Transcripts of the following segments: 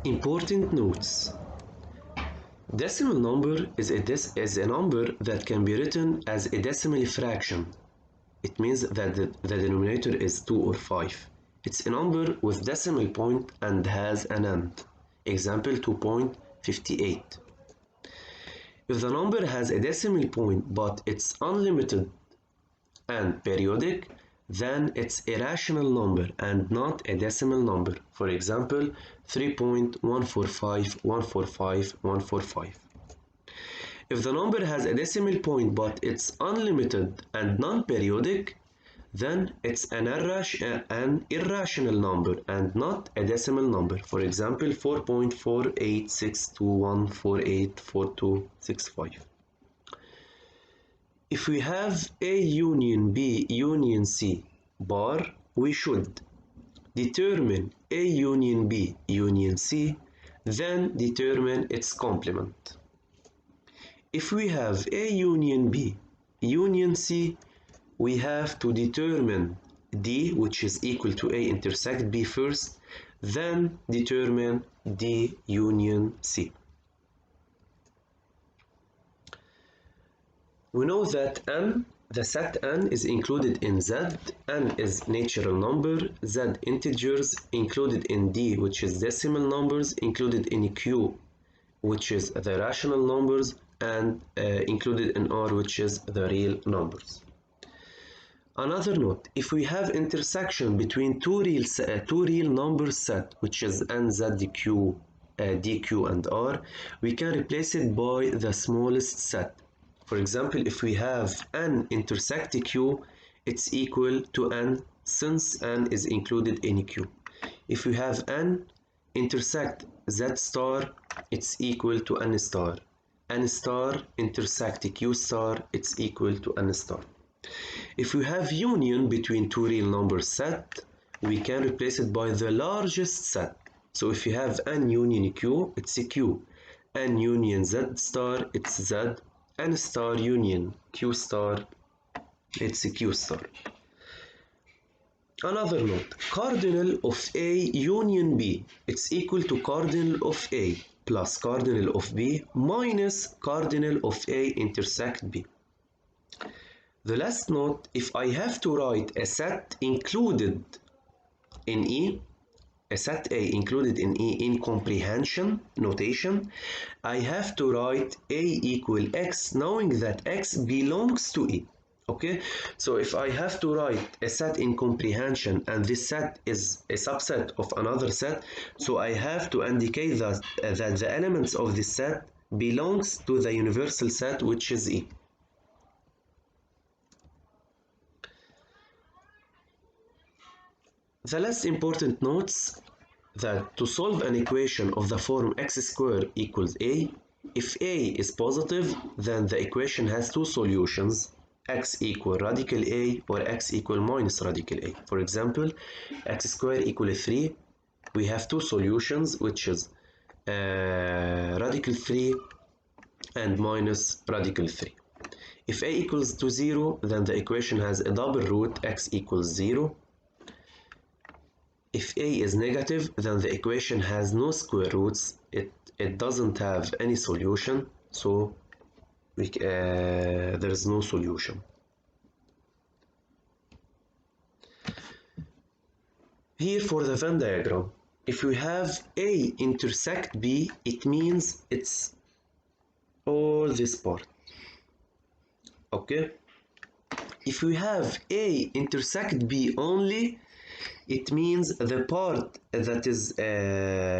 Important notes. Decimal number is a number that can be written as a decimal fraction. It means that the denominator is 2 or 5. It's a number with decimal point and has an end. Example 2.58. If the number has a decimal point but it's unlimited and periodic, then it's a rational number and not a decimal number. For example, 3.145145. If the number has a decimal point but it's unlimited and non-periodic, then it's an irrational number and not a decimal number. For example, 4.486214844265. If we have A union B union C bar, we should determine A union B union C, then determine its complement. If we have A union B union C, we have to determine D, which is equal to A intersect B first, then determine D union C. We know that N, the set N is included in Z, N is natural number, Z integers, included in D, which is decimal numbers, included in Q, which is the rational numbers, and included in R, which is the real numbers. Another note, if we have intersection between two real number set, which is N, Z, Q, DQ, and R, we can replace it by the smallest set. For example, if we have N intersect Q, it's equal to N since N is included in Q. If we have N intersect Z star, it's equal to N star. N star intersect Q star, it's equal to N star. If we have union between two real number set, we can replace it by the largest set. So if you have N union Q, it's a Q. N union Z star, it's Z. N star union Q star, it's a Q star. Another note, cardinal of A union B, it's equal to cardinal of A plus cardinal of B minus cardinal of A intersect B. The last note, if I have to write a set included in E, a set A included in E in comprehension notation, I have to write A equal X, knowing that X belongs to E. Okay, so if I have to write a set in comprehension and this set is a subset of another set, so I have to indicate that the elements of this set belongs to the universal set, which is E. The last important notes that to solve an equation of the form x squared equals a, if a is positive, then the equation has two solutions, x equal radical a or x equal minus radical a. For example, x squared equal 3, we have two solutions, which is radical 3 and minus radical 3. If a equals to 0, then the equation has a double root, x equals 0. If a is negative, then the equation has no square roots. It doesn't have any solution, so there is no solution. Here for the Venn diagram, if we have A intersect B, it means it's all this part. Okay? If we have A intersect B only, it means the part that is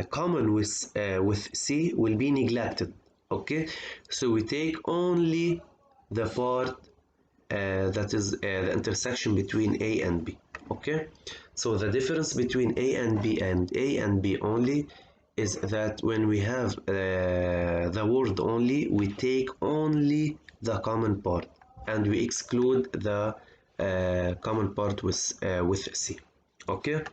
common with C will be neglected. Okay, so we take only the part that is the intersection between A and B. Okay, so the difference between A and B only is that when we have the word only, we take only the common part and we exclude the common part with C. Okay,